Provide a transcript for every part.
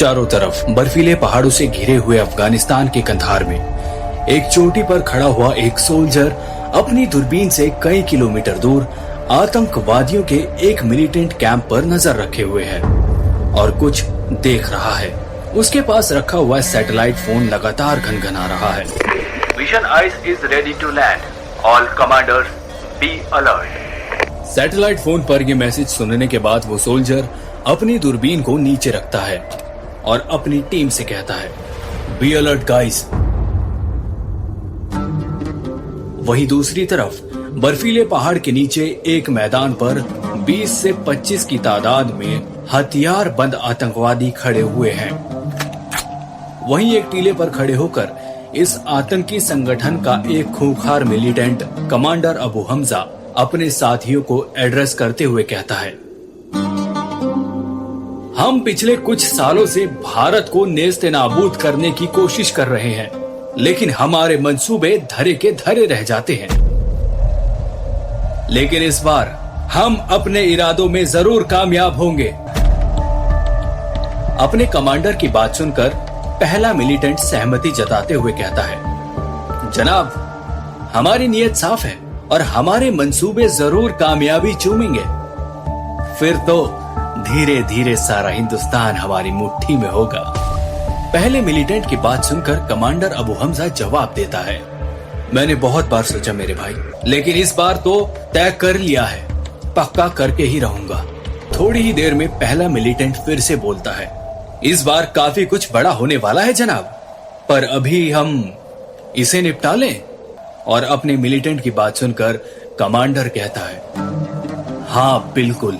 चारों तरफ बर्फीले पहाड़ों से घिरे हुए अफगानिस्तान के कंधार में एक चोटी पर खड़ा हुआ एक सोल्जर अपनी दूरबीन से कई किलोमीटर दूर आतंकवादियों के एक मिलिटेंट कैंप पर नजर रखे हुए है और कुछ देख रहा है। उसके पास रखा हुआ सैटेलाइट फोन लगातार घनघना रहा है। Vision Eyes is ready to land. All commanders be alert. Satellite phone पर यह मैसेज सुनने के बाद वो सोल्जर अपनी दूरबीन को नीचे रखता है और अपनी टीम से कहता है, बी अलर्ट गाइस। वहीं दूसरी तरफ बर्फीले पहाड़ के नीचे एक मैदान पर 20 से 25 की तादाद में हथियार बंद आतंकवादी खड़े हुए हैं। वहीं एक टीले पर खड़े होकर इस आतंकी संगठन का एक खूंखार मिलिटेंट कमांडर अबू हमजा अपने साथियों को एड्रेस करते हुए कहता है, हम पिछले कुछ सालों से भारत को नेस्ते नाबूद करने की कोशिश कर रहे हैं, लेकिन हमारे मंसूबे धरे के धरे रह जाते हैं। लेकिन इस बार हम अपने इरादों में जरूर कामयाब होंगे। अपने कमांडर की बात सुनकर पहला मिलिटेंट सहमति जताते हुए कहता है, जनाब, हमारी नीयत साफ है और हमारे मंसूबे जरूर कामयाबी चूमेंगे। फिर तो धीरे धीरे सारा हिंदुस्तान हमारी मुट्ठी में होगा। पहले मिलिटेंट की बात सुनकर कमांडर अबू हमजा जवाब देता है, मैंने बहुत बार सोचा मेरे भाई, लेकिन इस बार तो तय कर लिया है, पक्का करके ही रहूंगा। थोड़ी ही देर में पहला मिलिटेंट फिर से बोलता है, इस बार काफी कुछ बड़ा होने वाला है जनाब, पर अभी हम इसे निपटा लें। और अपने मिलिटेंट की बात सुनकर कमांडर कहता है, हाँ बिल्कुल,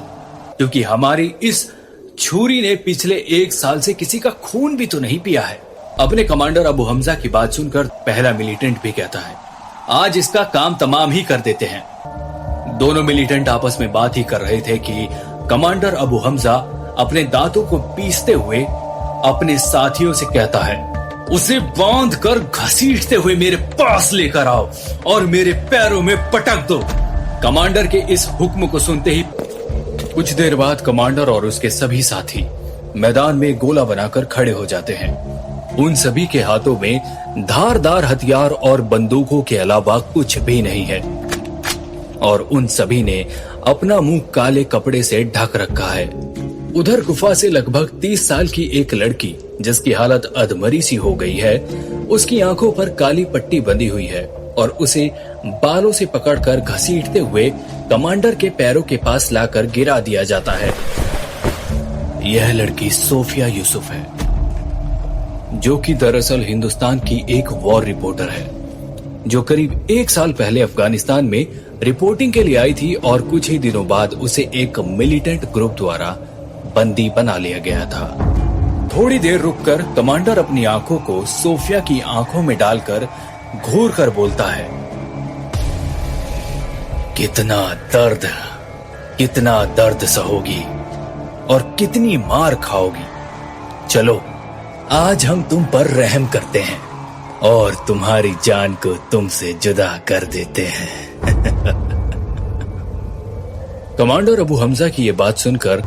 क्योंकि हमारी इस छुरी ने पिछले 1 साल से किसी का खून भी तो नहीं पिया है। अपने कमांडर अबू हमजा की बात सुनकर पहला मिलिटेंट भी कहता है, आज इसका काम तमाम ही कर देते हैं। दोनों मिलिटेंट आपस में बात ही कर रहे थे कि कमांडर अबू हमजा अपने दांतों को पीसते हुए अपने साथियों से कहता है, उसे बांध कर घसीटते हुए मेरे पास लेकर आओ और मेरे पैरों में पटक दो। कमांडर के इस हुक्म को सुनते ही कुछ देर बाद कमांडर और उसके सभी साथी मैदान में गोला बनाकर खड़े हो जाते हैं। उन सभी के हाथों में धारदार हथियार और बंदूकों के अलावा कुछ भी नहीं है और उन सभी ने अपना मुंह काले कपड़े से ढक रखा है। उधर गुफा से लगभग 30 साल की एक लड़की, जिसकी हालत अधमरी सी हो गई है, उसकी आंखों पर काली पट्टी बंधी हुई है और उसे बालों से पकड़कर घसीटते हुए कमांडर के पैरों के पास लाकर गिरा दिया जाता है। यह लड़की सोफिया यूसुफ है, जो कि दरअसल हिंदुस्तान की एक वॉर रिपोर्टर है, जो करीब 1 साल पहले अफगानिस्तान में रिपोर्टिंग के लिए आई थी और कुछ ही दिनों बाद उसे एक मिलिटेंट ग्रुप द्वारा बंदी बना लिया गया था। थोड़ी देर रुककर कमांडर अपनी आंखों को सोफिया की आंखों में डालकर घूर कर बोलता है, कितना दर्द सहोगी और कितनी मार खाओगी। चलो आज हम तुम पर रहम करते हैं और तुम्हारी जान को तुमसे जुदा कर देते हैं। कमांडर अबू हमजा की ये बात सुनकर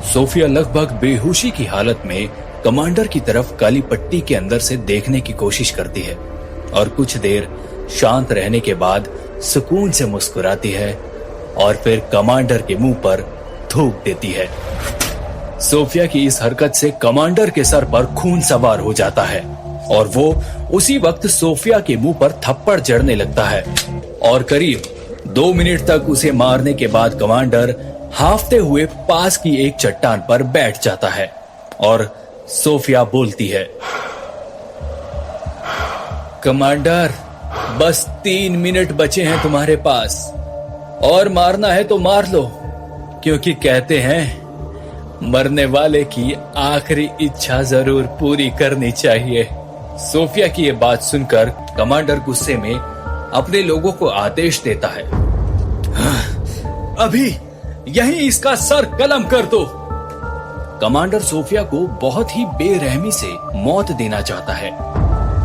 सोफिया लगभग बेहोशी की हालत में कमांडर की तरफ काली पट्टी के अंदर से देखने की कोशिश करती है और कुछ देर शांत रहने के बाद सुकून से मुस्कुराती है और फिर कमांडर के मुंह पर थूक देती है। सोफिया की इस हरकत से कमांडर के सर पर खून सवार हो जाता है और वो उसी वक्त सोफिया के मुंह पर थप्पड़ जड़ने लगता है और करीब 2 मिनट तक उसे मारने के बाद कमांडर हाफते हुए पास की एक चट्टान पर बैठ जाता है और सोफिया बोलती है, कमांडर, बस 3 मिनट बचे हैं तुम्हारे पास और मारना है तो मार लो, क्योंकि कहते हैं मरने वाले की आखिरी इच्छा जरूर पूरी करनी चाहिए। सोफिया की ये बात सुनकर कमांडर गुस्से में अपने लोगों को आदेश देता है, अभी यहीं इसका सर कलम कर दो। कमांडर सोफिया को बहुत ही बेरहमी से मौत देना चाहता है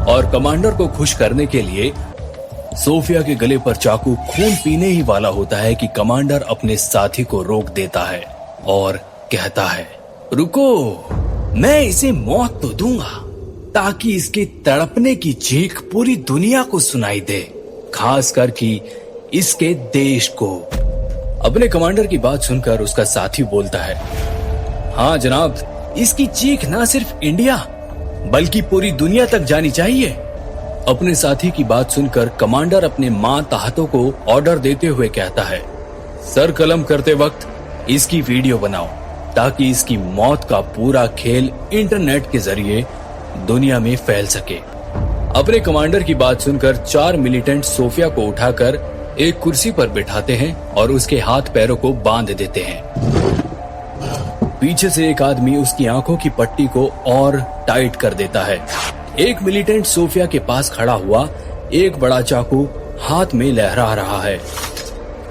और कमांडर को खुश करने के लिए सोफिया के गले पर चाकू खून पीने ही वाला होता है कि कमांडर अपने साथी को रोक देता है और कहता है, रुको, मैं इसे मौत तो दूंगा ताकि इसके तड़पने की चीख पूरी दुनिया को सुनाई दे, खासकर कि इसके देश को। अपने कमांडर की बात सुनकर उसका साथी बोलता है, हाँ जनाब, इसकी चीख ना सिर्फ इंडिया बल्कि पूरी दुनिया तक जानी चाहिए। अपने साथी की बात सुनकर कमांडर अपने माताहतों को ऑर्डर देते हुए कहता है, सर कलम करते वक्त इसकी वीडियो बनाओ ताकि इसकी मौत का पूरा खेल इंटरनेट के जरिए दुनिया में फैल सके। अपने कमांडर की बात सुनकर 4 मिलिटेंट सोफिया को उठाकर एक कुर्सी पर बिठाते हैं और उसके हाथ पैरों को बांध देते हैं। पीछे से एक आदमी उसकी आंखों की पट्टी को और टाइट कर देता है। एक मिलिटेंट सोफिया के पास खड़ा हुआ एक बड़ा चाकू हाथ में लहरा रहा है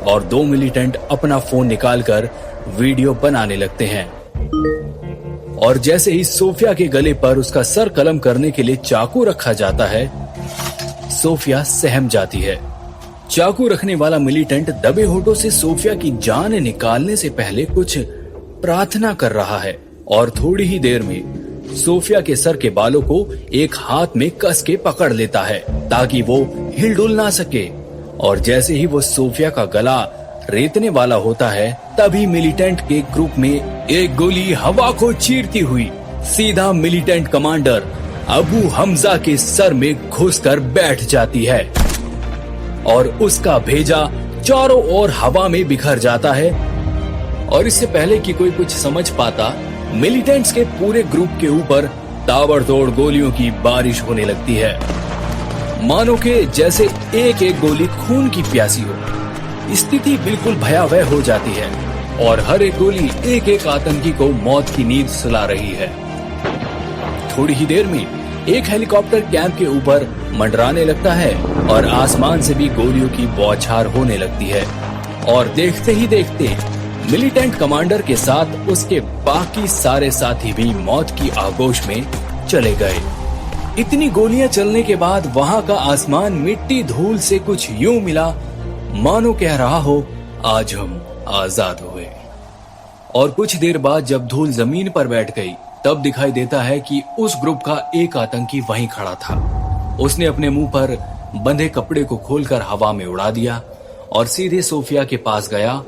और 2 मिलिटेंट अपना फोन निकालकर वीडियो बनाने लगते हैं। और जैसे ही सोफिया के गले पर उसका सर कलम करने के लिए चाकू रखा जाता है, सोफिया सहम जाती है। चाकू रखने वाला मिलिटेंट दबे होठों से सोफिया की जान निकालने से पहले कुछ प्रार्थना कर रहा है और थोड़ी ही देर में सोफिया के सर के बालों को एक हाथ में कस के पकड़ लेता है ताकि वो हिलडुल ना सके। और जैसे ही वो सोफिया का गला रेतने वाला होता है, तभी मिलिटेंट के ग्रुप में एक गोली हवा को चीरती हुई सीधा मिलिटेंट कमांडर अबू हमजा के सर में घुसकर बैठ जाती है और उसका भेजा चारों ओर हवा में बिखर जाता है। और इससे पहले कि कोई कुछ समझ पाता, मिलिटेंट्स के पूरे ग्रुप के ऊपर ताबड़तोड़ गोलियों की बारिश होने लगती है, मानो के जैसे एक एक गोली खून की प्यासी हो। स्थिति बिल्कुल भयावह हो जाती है और हर एक गोली एक एक आतंकी को मौत की नींद सुला रही है। थोड़ी ही देर में एक हेलीकॉप्टर कैंप के ऊपर मंडराने लगता है और आसमान से भी गोलियों की बौछार होने लगती है। और देखते ही देखते मिलिटेंट कमांडर के साथ उसके बाकी सारे साथी भी मौत की आगोश में चले गए। इतनी गोलियां चलने के बाद वहां का आसमान मिट्टी धूल से कुछ यूं मिला मानो कह रहा हो, आज हम आजाद हुए। और कुछ देर बाद जब धूल जमीन पर बैठ गई, तब दिखाई देता है कि उस ग्रुप का एक आतंकी वहीं खड़ा था। उसने अपने मुंह पर बंधे कपड़े को खोलकर हवा में उड़ा दिया और सीधे सोफिया के पास गया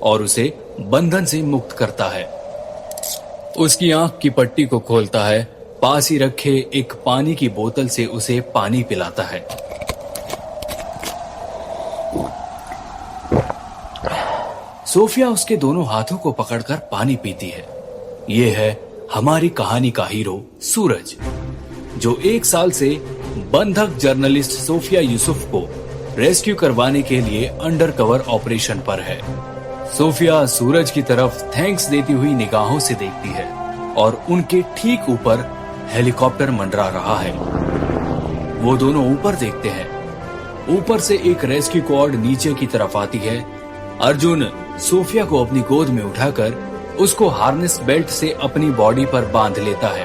और उसे बंधन से मुक्त करता है। उसकी आंख की पट्टी को खोलता है, पास ही रखे एक पानी की बोतल से उसे पानी पिलाता है। सोफिया उसके दोनों हाथों को पकड़कर पानी पीती है। ये है हमारी कहानी का हीरो सूरज, जो 1 साल से बंधक जर्नलिस्ट सोफिया यूसुफ को रेस्क्यू करवाने के लिए अंडरकवर ऑपरेशन पर है। सोफिया सूरज की तरफ थैंक्स देती हुई निगाहों से देखती है और उनके ठीक ऊपर हेलीकॉप्टर मंडरा रहा है। वो दोनों ऊपर देखते हैं। ऊपर से एक रेस्क्यू क्वाड नीचे की तरफ आती है। अर्जुन सोफिया को अपनी गोद में उठाकर उसको हार्नेस बेल्ट से अपनी बॉडी पर बांध लेता है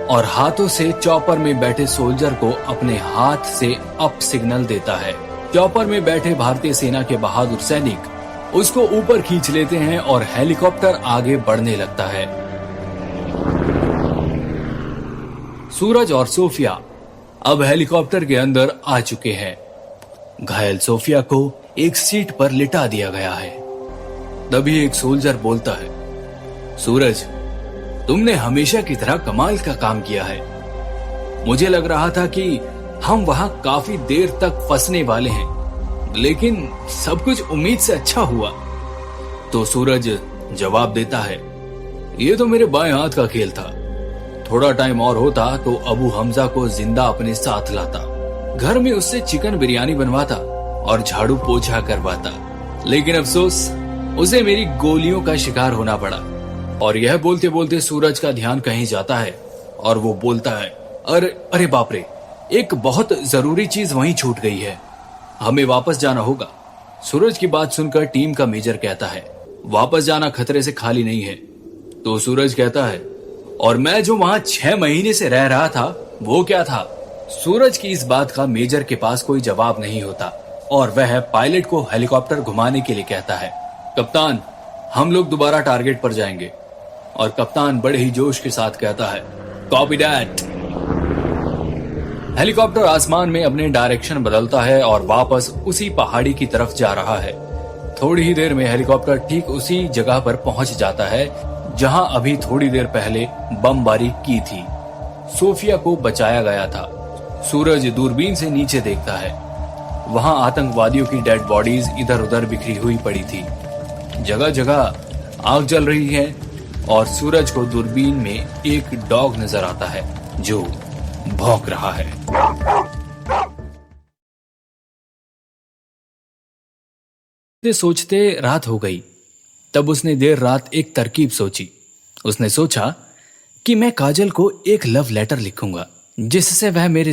और हाथों से चॉपर में बैठे सोल्जर को अपने हाथ से अप सिग्नल देता है। चॉपर में बैठे भारतीय सेना के बहादुर सैनिक उसको ऊपर खींच लेते हैं और हेलीकॉप्टर आगे बढ़ने लगता है। सूरज और सोफिया अब हेलीकॉप्टर के अंदर आ चुके हैं। घायल सोफिया को एक सीट पर लिटा दिया गया है। तभी एक सोल्जर बोलता है, सूरज, तुमने हमेशा की तरह कमाल का काम किया है। मुझे लग रहा था कि हम वहां काफी देर तक फंसने वाले हैं, लेकिन सब कुछ उम्मीद से अच्छा हुआ। तो सूरज जवाब देता है, ये तो मेरे बाएं हाथ का खेल था। थोड़ा टाइम और होता तो अबू हमजा को जिंदा अपने साथ लाता, घर में उससे चिकन बिरयानी बनवाता और झाड़ू पोछा करवाता, लेकिन अफसोस उसे मेरी गोलियों का शिकार होना पड़ा। और यह बोलते बोलते सूरज का ध्यान कहीं जाता है और वो बोलता है, अरे बाप रे, एक बहुत जरूरी चीज वहीं छूट गई है, हमें वापस जाना होगा। सूरज की बात सुनकर टीम का मेजर कहता है, वापस जाना खतरे से खाली नहीं है। तो सूरज कहता है, और मैं जो वहां 6 महीने से रह रहा था वो क्या था? सूरज की इस बात का मेजर के पास कोई जवाब नहीं होता और वह पायलट को हेलीकॉप्टर घुमाने के लिए कहता है, कप्तान, हम लोग दोबारा टारगेट पर जाएंगे। और कप्तान बड़े ही जोश के साथ कहता है, कॉपी दैट। हेलीकॉप्टर आसमान में अपने डायरेक्शन बदलता है और वापस उसी पहाड़ी की तरफ जा रहा है। थोड़ी ही देर में हेलीकॉप्टर ठीक उसी जगह पर पहुंच जाता है जहां अभी थोड़ी देर पहले बमबारी की थी। सोफिया को बचाया गया था। सूरज दूरबीन से नीचे देखता है। वहां आतंकवादियों की डेड बॉडीज इधर उधर बिखरी हुई पड़ी थी। जगह जगह आग जल रही है और सूरज को दूरबीन में एक डॉग नजर आता है जो भौंक रहा है। सोचते रात हो गई। तब उसने देर रात एक तरकीब सोची। उसने सोचा कि मैं काजल को एक लव लेटर लिखूंगा जिससे वह मेरे